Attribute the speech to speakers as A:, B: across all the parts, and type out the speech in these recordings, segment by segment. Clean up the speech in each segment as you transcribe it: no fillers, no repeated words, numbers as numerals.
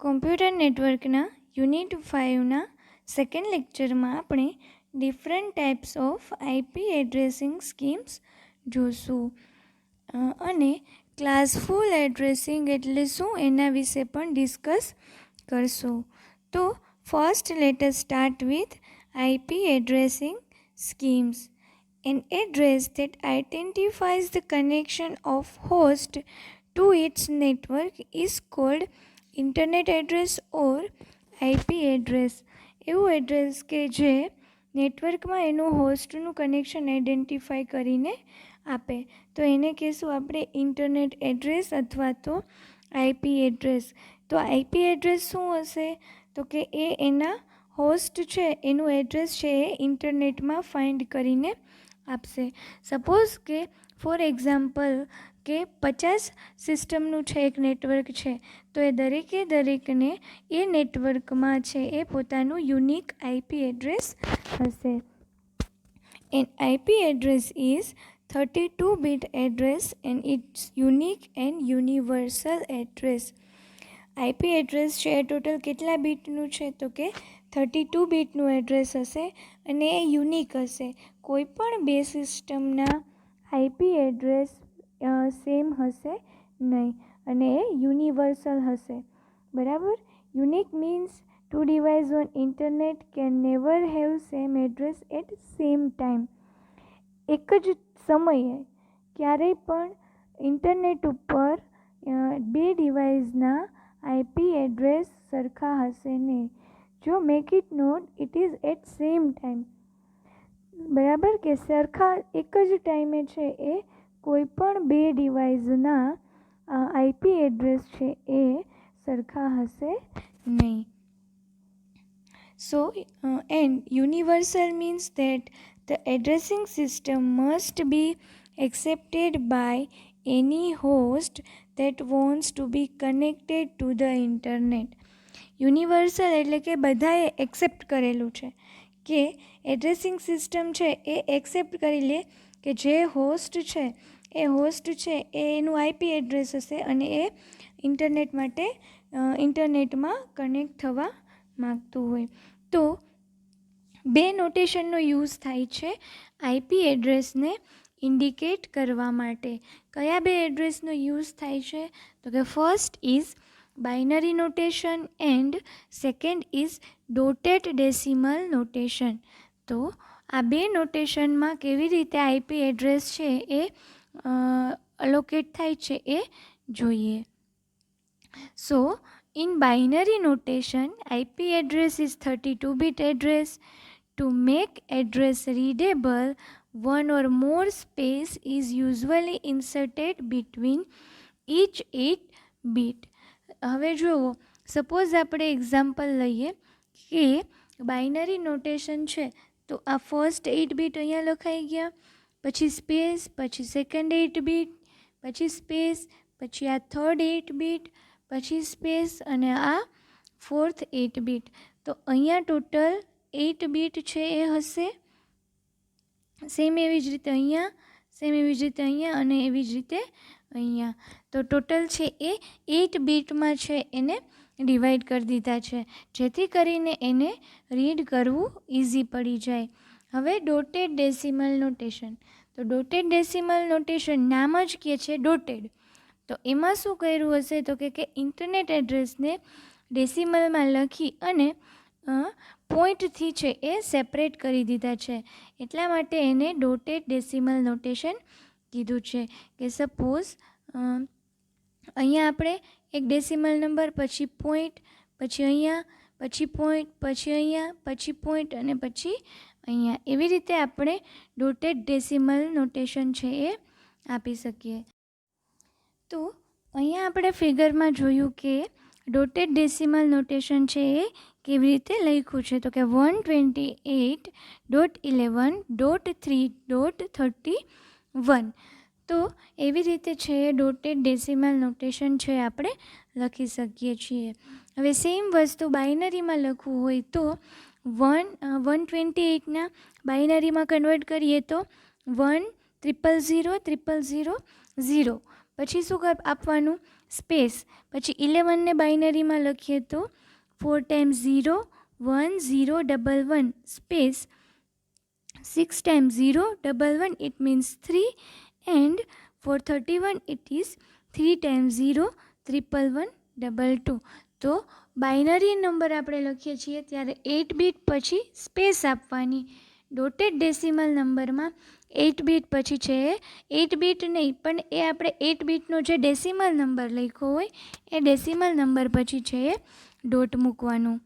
A: Computer નેટવર્કના unit 5ના second લેક્ચરમાં આપણે different types of IP addressing schemes જોશું અને ક્લાસ ફૂલ એડ્રેસિંગ એટલે શું એના વિશે પણ ડિસ્કસ કરશું. તો first let us start with IP addressing schemes. An address that identifies the connection of host to its network is called internet address or IP address. એવું એડ્રેસ કે જે નેટવર્કમાં એનું હોસ્ટનું કનેક્શન આઈડેન્ટિફાઈ કરીને આપે તો એને કહેશું આપણે ઇન્ટરનેટ એડ્રેસ અથવા તો આઈપી એડ્રેસ. તો આઈપી એડ્રેસ શું હશે તો કે એ એના હોસ્ટ છે એનું એડ્રેસ છે એ ઇન્ટરનેટમાં ફાઇન્ડ કરીને આપશે. સપોઝ કે ફોર એક્ઝામ્પલ કે 50 સિસ્ટમનું છે એક નેટવર્ક છે તો એ દરેકને એ નેટવર્કમાં છે એ પોતાનું યુનિક આઈપી એડ્રેસ હશે. An IP address is 32-bit address and it's unique and universal address. IP address છે એ ટોટલ કેટલા બીટનું છે તો કે 32 બીટનું એડ્રેસ હશે અને એ યુનિક હશે. કોઈ પણ બે સિસ્ટમના આઈપી એડ્રેસ સેમ હશે નહીં અને એ યુનિવર્સલ હશે. બરાબર. Unique means two device on internet can never have same address at same time. એક જ સમયે ક્યારેય પણ ઇન્ટરનેટ ઉપર બે ડિવાઇસના આઈપી એડ્રેસ સરખા હશે નહીં. જો make it not it is at same time. બરાબર કે સરખા એક જ ટાઈમે છે એ કોઈ પણ બે ડિવાઇસના આઈપી એડ્રેસ છે એ સરખા હશે નહીં. સો and universal means that the addressing system must be accepted by any host that wants to be connected to the internet. Universal એટલે કે બધાએ એક્સેપ્ટ કરેલું છે કે એડ્રેસિંગ સિસ્ટમ છે એ એક્સેપ્ટ કરી લે કે જે હોસ્ટ છે એ એનું આઈપી એડ્રેસ હશે અને એ ઇન્ટરનેટમાં કનેક્ટ થવા માગતું હોય. તો બે નોટેશનનો યુઝ થાય છે આઈપી એડ્રેસને ઇન્ડિકેટ કરવા માટે. કયા બે એડ્રેસનો યુઝ થાય છે તો કે first is binary notation and second is dotted decimal notation. તો આ બે નોટેશનમાં કેવી રીતે આઈપી એડ્રેસ છે એ અલોકેટ થાય છે એ જોઈએ. સો in binary notation, IP address is 32-bit address. To make address readable, one or more space is usually inserted between each 8 bit. હવે જુઓ, સપોઝ આપણે એક્ઝામ્પલ લઈએ કે બાઇનરી નોટેશન છે તો આ ફર્સ્ટ 8 બીટ અહીંયા લખાઈ ગયા, પછી સ્પેસ, પછી સેકન્ડ 8 બીટ, પછી સ્પેસ, પછી આ થર્ડ 8 બીટ, પછી સ્પેસ અને આ ફોર્થ 8 બીટ. તો અહીંયા ટોટલ 8 બીટ છે એ હશે. સેમ એવી જ રીતે અહીંયા, સેમ એવી જ રીતે અહીંયા અને એવી જ રીતે અહીંયા. તો ટોટલ છે એ 8 બીટમાં છે એને ડિવાઈડ કરી દીધા છે જેથી કરીને એને રીડ કરવું ઇઝી પડી જાય. હવે ડોટેડ ડેસિમલ નોટેશન. તો ડોટેડ ડેસિમલ નોટેશન નામ જ કહે છે ડોટેડ. તો એમાં શું કર્યું હશે તો કે ઇન્ટરનેટ એડ્રેસને ડેસિમલમાં લખી અને પોઈન્ટથી છે એ સેપરેટ કરી દીધા છે. એટલા માટે એને ડોટેડ ડેસિમલ નોટેશન કીધું છે. કે સપોઝ અહીંયા આપણે એક ડેસિમલ નંબર, પછી પોઈન્ટ, પછી અહીંયા, પછી પોઈન્ટ, પછી અહીંયા, પછી પોઈન્ટ અને પછી અહીંયા. એવી રીતે આપણે ડોટેડ ડેસિમલ નોટેશન છે એ આપી શકીએ. તો અહીંયા આપણે ફિગરમાં જોયું કે ડોટેડ ડેસિમલ નોટેશન છે એ કેવી રીતે લખ્યું છે તો કે 128.11.3.31. તો એવી રીતે છે ડોટેડ ડેસિમલ નોટેશન છે આપણે લખી શકીએ છીએ. હવે સેમ વસ્તુ બાઇનરીમાં લખવું હોય તો 128ના બાઇનરીમાં કન્વર્ટ કરીએ તો 1000000. પછી શું આપવાનું, સ્પેસ. પછી 11 ને બાઇનરીમાં લખીએ તો 4 times 0 1 0 1 1 space 6 times 0 1 1, it means 3, and for 31 it is 3 times 0 1 1 1 2. તો બાઇનરી નંબર આપણે લખીએ છીએ ત્યારે 8 બીટ પછી સ્પેસ આપવાની. ડોટેડ ડેસિમલ નંબરમાં 8 બીટ પછી છે 8 બીટ નહીં, પણ એ આપણે 8 બીટનો જે ડેસિમલ નંબર લખ્યો હોય એ ડેસિમલ નંબર પછી છે ડોટ મૂકવાનું.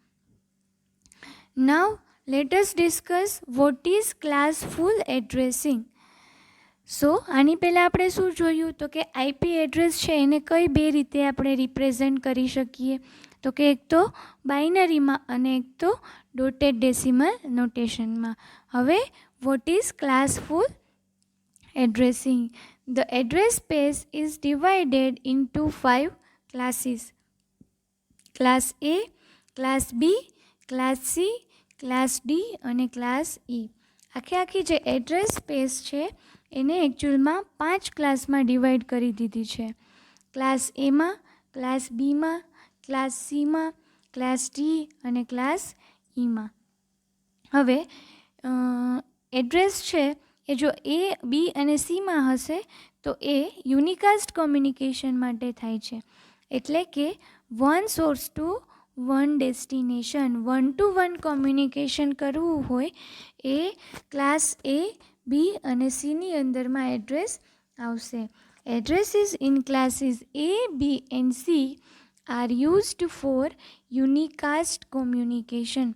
A: નાવ let us discuss what is class full addressing. સો આની પહેલાં આપણે શું જોયું તો કે આઈપી એડ્રેસ છે એને કઈ બે રીતે આપણે રિપ્રેઝેન્ટ કરી શકીએ, તો કે એક તો બાઇનરીમાં અને એક તો ડોટેડ ડેસિમલ નોટેશનમાં. હવે what is classful addressing? The address space is divided into 5 classes: class A, class B, class C, class D અને ક્લાસ ઈ. આખી જે એડ્રેસ સ્પેસ છે એને એકચ્યુઅલમાં 5 ક્લાસમાં ડિવાઈડ કરી દીધી છે: ક્લાસ એમાં, ક્લાસ બીમાં, ક્લાસ સીમાં, ક્લાસ ડી અને ક્લાસ ઈમાં. હવે એડ્રેસ છે એ જો એ, બી અને સીમાં હશે તો એ યુનિકાસ્ટ કોમ્યુનિકેશન માટે થાય છે. એટલે કે one source to one destination, 1 to 1 communication કરવું હોય એ ક્લાસ એ, બી અને સીની અંદરમાં એડ્રેસ આવશે. Addresses in classes A, B and C are used for unicast communication.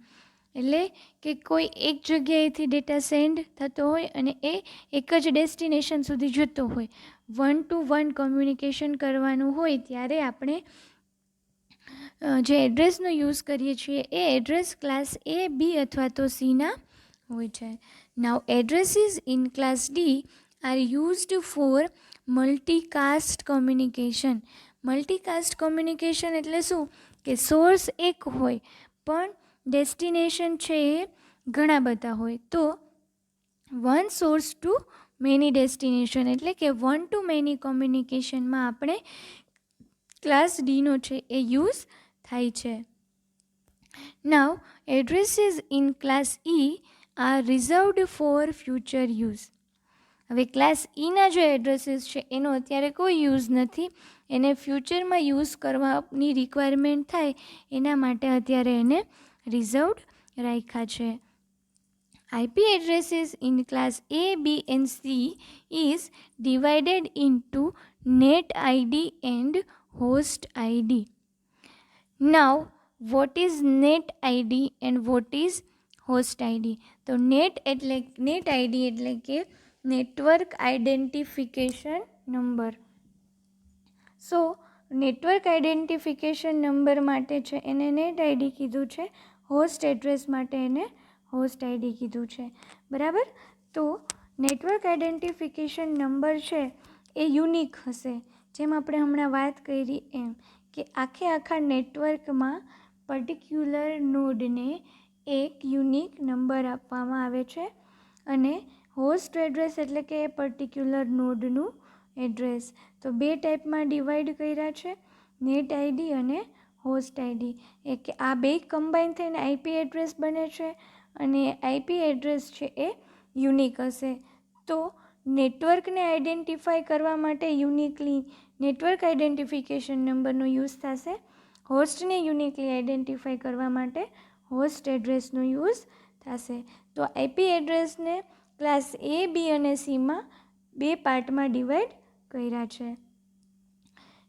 A: એટલે કે કોઈ એક જગ્યાએથી ડેટા સેન્ડ થતો હોય અને એ એક જ ડેસ્ટિનેશન સુધી જતો હોય, 1 to 1 કોમ્યુનિકેશન કરવાનું હોય ત્યારે આપણે જે એડ્રેસનો યુઝ કરીએ છીએ એ એડ્રેસ ક્લાસ એ, બી અથવા તો સીના હોય છે. Now addresses in class D are used for multicast communication. Multicast communication એટલે શું કે સોર્સ એક હોય પણ ડેસ્ટિનેશન છે એ ઘણા બધા હોય, તો one source to many destination એટલે કે 1 to many કોમ્યુનિકેશનમાં આપણે ક્લાસ ડીનો છે એ યુઝ થાય છે. Now addresses in class E are reserved for future use. હવે ક્લાસ ઈના જે એડ્રેસીસ છે એનો અત્યારે કોઈ યુઝ નથી, એને ફ્યુચરમાં યુઝ કરવાની રિક્વાયરમેન્ટ થાય એના માટે અત્યારે એને રિઝર્વડ રાખ્યા છે. IP addresses in class A, B and C is divided into net ID and host ID. Now what is net ID and what is host ID? તો નેટ આઈડી એટલે કે network identification number. So network identification number માટે છે એને net ID કીધું છે, host address માટે એને હોસ્ટ આઈડી કીધું છે. બરાબર? તો નેટવર્ક આઇડેન્ટિફિકેશન નંબર છે એ યુનિક હશે, જેમ આપણે હમણાં વાત કરી એમ કે આખા નેટવર્કમાં પર્ટિક્યુલર નોડને એક યુનિક નંબર આપવામાં આવે છે અને હોસ્ટ એડ્રેસ એટલે કે એ પર્ટિક્યુલર નોડનું એડ્રેસ. તો બે ટાઈપમાં ડિવાઈડ કર્યા છે, નેટ આઈડી અને હોસ્ટ આઈડી. એ કે આ બે કમ્બાઈન થઈને આઈપી એડ્રેસ બને છે અને આઈપી એડ્રેસ છે એ યુનિક હશે. તો નેટવર્કને આઈડેન્ટિફાઈ કરવા માટે યુનિકલી નેટવર્ક આઇડેન્ટિફિકેશન નંબરનો યુઝ થશે. હોસ્ટને યુનિકલી આઈડેન્ટિફાઈ કરવા માટે હોસ્ટ એડ્રેસનો યુઝ થશે. તો આઈપી એડ્રેસને ક્લાસ એ, બી અને સીમાં બે પાર્ટમાં ડિવાઈડ કર્યા છે.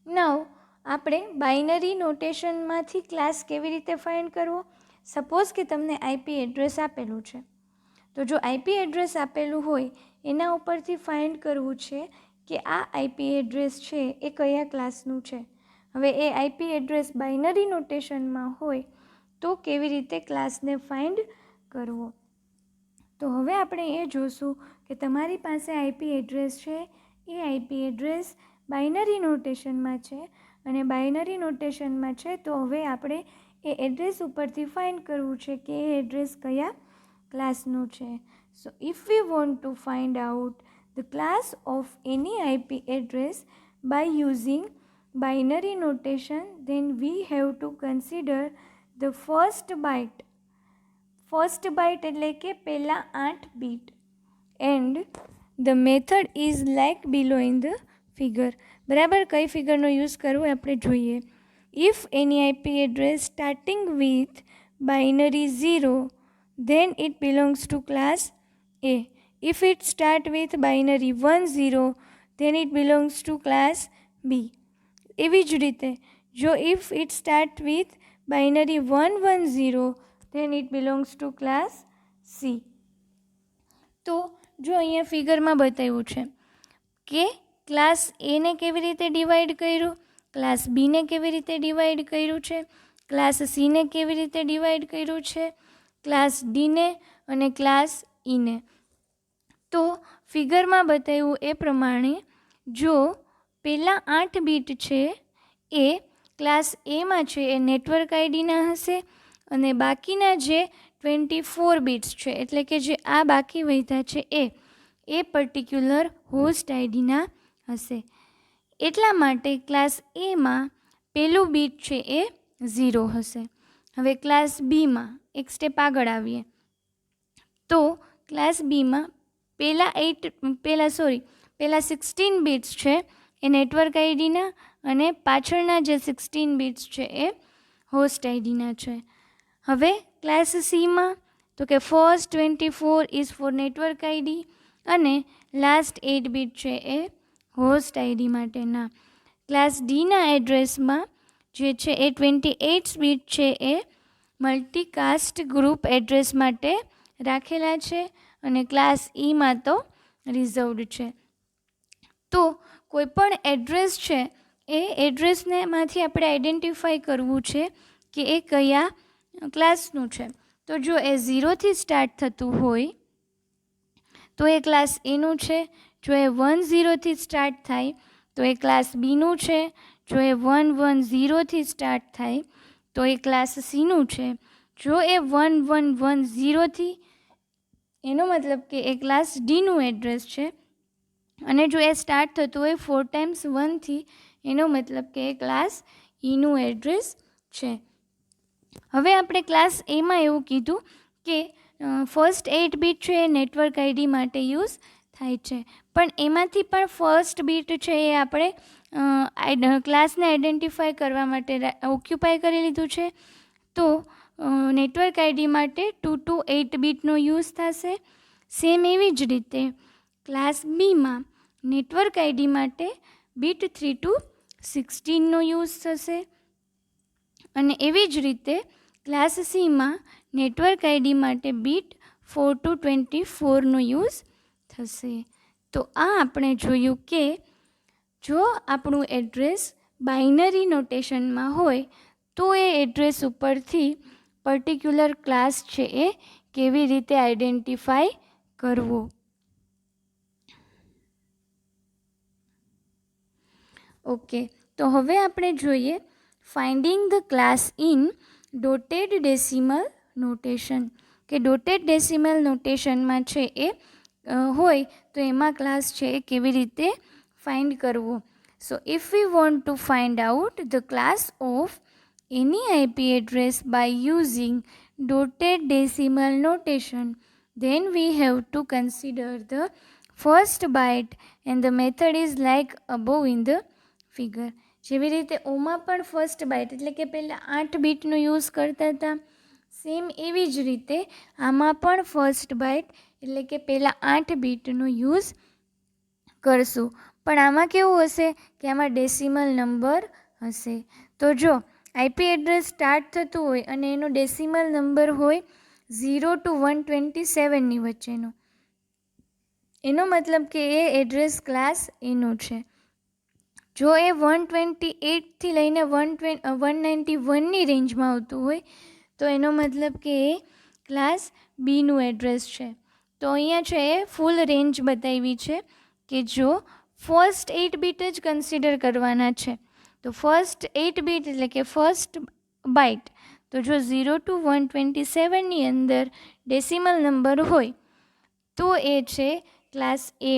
A: નાવ આપણે બાઇનરી નોટેશનમાંથી ક્લાસ કેવી રીતે ફાઇન્ડ કરવો? સપોઝ કે તમને આઈપી એડ્રેસ આપેલું છે, તો જો આઈપી એડ્રેસ આપેલું હોય એના ઉપરથી ફાઇન્ડ કરવું છે કે આ આઈપી એડ્રેસ છે એ કયા ક્લાસનું છે. હવે એ આઈપી એડ્રેસ બાઇનરી નોટેશનમાં હોય તો કેવી રીતે ક્લાસને ફાઇન્ડ કરવો? તો હવે આપણે એ જોશું કે તમારી પાસે આઈપી એડ્રેસ છે એ આઈપી એડ્રેસ બાઇનરી નોટેશનમાં છે અને બાઇનરી નોટેશનમાં છે તો હવે આપણે એ એડ્રેસ ઉપરથી ફાઇન્ડ કરવું છે કે એ એડ્રેસ કયા ક્લાસનું છે. સો if we want to find out the class of any IP address by using binary notation, then we have to consider the first byte. First byte એટલે કે પહેલા 8 bit. And the method is like below in the figure. બરાબર, કઈ ફિગરનો use કરવો આપણે જોઈએ. If any IP address starting with binary 0, then it belongs to class A. If it start with binary 10, then it belongs to class B. એવી જ રીતે જો if it start with binary 110, then it belongs to class C. તો જો અહીંયા ફિગરમાં બતાવ્યું છે કે ક્લાસ એને કેવી રીતે ડિવાઈડ કર્યું, ક્લાસ બીને કેવી રીતે ડિવાઈડ કર્યું છે, ક્લાસ સીને કેવી રીતે ડિવાઈડ કર્યું છે, ક્લાસ ડીને અને ક્લાસ ઈને. તો ફિગરમાં બતાવ્યું એ પ્રમાણે જો પહેલાં 8 બીટ છે એ ક્લાસ એમાં છે એ નેટવર્ક આઈડીના હશે અને બાકીના જે 24 બીટ્સ છે એટલે કે જે આ બાકી વધ્યા છે એ પર્ટિક્યુલર હોસ્ટ આઈડીના હશે. એટલા માટે ક્લાસ એમાં પહેલું બીટ છે એ 0 હશે. હવે ક્લાસ બીમાં એક સ્ટેપ આગળ આવીએ તો ક્લાસ બીમાં પહેલાં 16 બીટ્સ છે એ નેટવર્ક આઈડીના અને પાછળના જે 16 બીટ્સ છે એ હોસ્ટ આઈડીના છે. હવે ક્લાસ સીમાં તો કે first 24 is four network ID અને લાસ્ટ 8 બીટ છે એ હોસ્ટ આઈડી માટેના. ક્લાસ ડીના એડ્રેસમાં જે છે એ 28 બીટ છે એ મલ્ટીકાસ્ટ ગ્રુપ એડ્રેસ માટે રાખેલા છે અને ક્લાસ ઈમાં તો રિઝર્વડ છે. તો કોઈપણ એડ્રેસ છે એ એડ્રેસને માંથી આપણે આઈડેન્ટિફાઈ કરવું છે કે એ કયા ક્લાસનું છે. તો જો એ 0થી સ્ટાર્ટ થતું હોય તો એ ક્લાસ એનું છે. જો એ 10થી સ્ટાર્ટ થાય તો એ ક્લાસ બીનું છે. જો એ 110થી સ્ટાર્ટ થાય તો એ ક્લાસ સીનું છે. જો એ 1110થી, એનો મતલબ કે એ ક્લાસ ડીનું એડ્રેસ છે. અને જો એ સ્ટાર્ટ થતું હોય 4 ટાઈમ્સ 1થી, એનો મતલબ કે એ ક્લાસ ઈનું એડ્રેસ છે. હવે આપણે ક્લાસ એમાં એવું કીધું કે ફર્સ્ટ 8 બીટ છે એ નેટવર્ક આઈડી માટે યુઝ થાય છે, પણ એમાંથી પણ ફર્સ્ટ બીટ છે એ આપણે ક્લાસને આઈડેન્ટિફાઈ કરવા માટે ઓક્યુપાય કરી લીધું છે. તો નેટવર્ક આઈડી માટે 2 to 8 બીટનો યુઝ થશે. સેમ એવી જ રીતે ક્લાસ બીમાં નેટવર્ક આઈડી માટે બીટ 3 to 16નો યુઝ થશે અને એવી જ રીતે ક્લાસ સીમાં નેટવર્ક આઈડી માટે બીટ 4 to 24નો યુઝ થશે. તો આ આપણે જોયું કે જો આપણું એડ્રેસ બાઇનરી નોટેશનમાં હોય તો એ એડ્રેસ ઉપરથી પર્ટિક્યુલર ક્લાસ છે એ કેવી રીતે આઈડેન્ટિફાઈ કરવો. ઓકે, તો હવે આપણે જોઈએ finding the class in dotted decimal notation, કે ડોટેડ ડેસિમલ નોટેશનમાં છે એ હોય તો એમાં ક્લાસ છે એ કેવી રીતે ફાઇન્ડ કરવો. સો if we want to find out the class of any IP address by using dotted decimal notation, then we have to consider the first byte and the method is like above in the figure. જેવી રીતે ઓમાં પણ first byte એટલે કે પહેલાં 8 બીટનો use કરતા હતા, સેમ એવી જ રીતે આમાં પણ ફર્સ્ટ બાઇટ એટલે કે પહેલાં 8 બીટનો યુઝ કરશું. પણ આમાં કેવું હશે કે આમાં ડેસિમલ નંબર હશે. તો જો આઈપી એડ્રેસ સ્ટાર્ટ થતું હોય અને એનો ડેસિમલ નંબર હોય 0 to 127ની વચ્ચેનો, એનો મતલબ કે એ એડ્રેસ ક્લાસ એનું છે. જો એ 128થી લઈને 191ની રેન્જમાં આવતું હોય તો એનો મતલબ કે એ ક્લાસ બીનું એડ્રેસ છે. તો અહીંયા છે એ ફૂલ રેન્જ બતાવી છે કે જો ફર્સ્ટ 8 બીટ જ કન્સિડર કરવાના છે તો ફર્સ્ટ 8 બીટ એટલે કે ફર્સ્ટ બાઇટ, તો જો 0 to 127ની અંદર ડેસિમલ નંબર હોય તો એ છે ક્લાસ એ.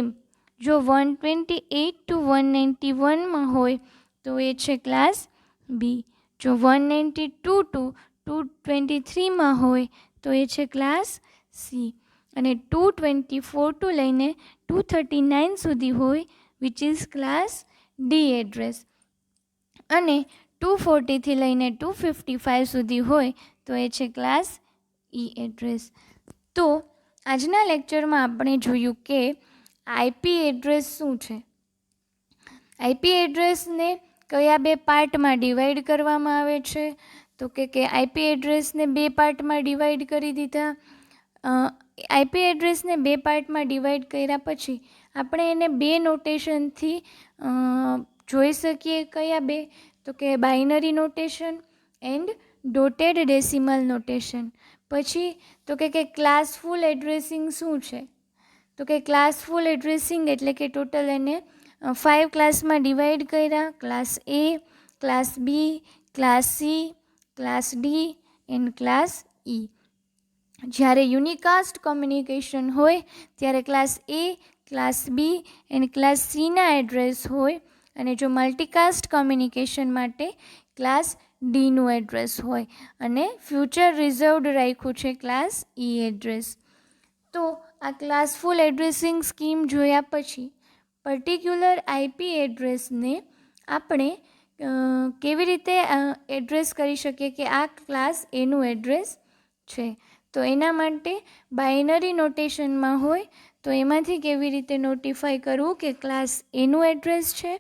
A: જો 128 to 191માં હોય તો એ છે ક્લાસ બી. જો 192 to 223માં હોય તો એ છે ક્લાસ સી. અને 224 to લઈને 239 સુધી હોય which is class D address. અને 240થી લઈને 255 સુધી હોય તો એ છે ક્લાસ ઈ એડ્રેસ. તો આજના લેક્ચરમાં આપણે જોયું કે આઈપી એડ્રેસ શું છે. આઈપી એડ્રેસને કયા બે પાર્ટમાં ડિવાઈડ કરવામાં આવે છે, તો કે આઈપી એડ્રેસને બે પાર્ટમાં ડિવાઈડ કરી દીધા. આઈપી એડ્રેસને બે પાર્ટમાં ડિવાઈડ કર્યા પછી આપણે એને બે નોટેશનથી જોઈ શકીએ. કયા બે? તો કે binary notation and dotted decimal notation. પછી તો કે ક્લાસ ફૂલ એડ્રેસિંગ શું છે? તો કે ક્લાસ ફૂલ એડ્રેસિંગ એટલે કે ટોટલ એને 5 ક્લાસમાં ડિવાઈડ કર્યા. Class A, class B, class C, class D and class E. જ્યારે યુનિકાસ્ટ કોમ્યુનિકેશન હોય ત્યારે class A, class B and class સીના એડ્રેસ હોય, અને જો મલ્ટીકાસ્ટ કોમ્યુનિકેશન માટે ક્લાસ ડીનું એડ્રેસ હોય, અને ફ્યુચર રિઝર્વડ રાખ્યું છે ક્લાસ ઈ એડ્રેસ. તો આ ક્લાસ ફૂલ એડ્રેસિંગ સ્કીમ જોયા પછી પર્ટિક્યુલર આઈપી એડ્રેસને આપણે કેવી રીતે એડ્રેસ કરી શકીએ કે આ ક્લાસ એનું એડ્રેસ છે. તો એના માટે બાઇનરી નોટેશનમાં હોય તો એમાંથી કેવી રીતે નોટિફાય કરવું કે ક્લાસ એનું એડ્રેસ છે,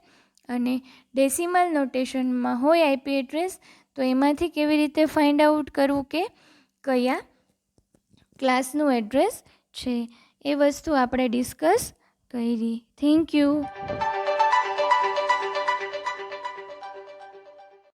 A: અને ડેસિમલ નોટેશનમાં હોય આઈપી એડ્રેસ તો એમાંથી કેવી રીતે ફાઇન્ડ આઉટ કરવું કે કયા ક્લાસનું એડ્રેસ છે. એ વસ્તુ આપણે ડિસ્કસ કરી. Thank you.